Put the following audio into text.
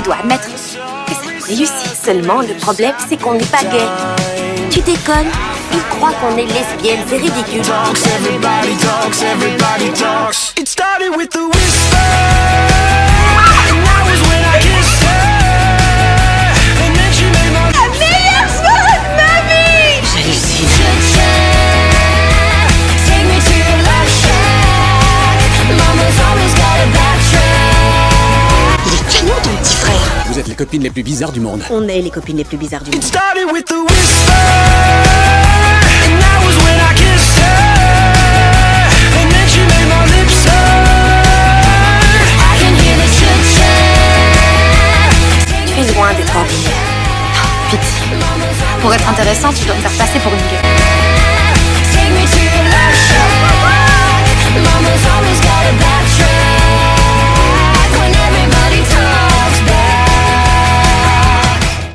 dois admettre que ça nous réussit. Seulement, le problème, c'est qu'on n'est pas gay. Tu déconnes? Ils croient qu'on est lesbienne, c'est ridicule. Everybody talks, everybody talks. It started with the whisper, and that was when I kissed her, and then she made my La meilleure soirée de ma vie! J'hallucine. Take me to your love shack. Mama's always got a backtrack. Il est canon, ton petit frère. Vous êtes les copines les plus bizarres du monde. On est les copines les plus bizarres du monde. It started with the whisper, and that was when I kissed her, and then she made my lips hurt. I can hear the chit-chat. Tu es loin d'être habillée. Pitié. Pour être intéressant, tu dois me faire passer pour une gueule.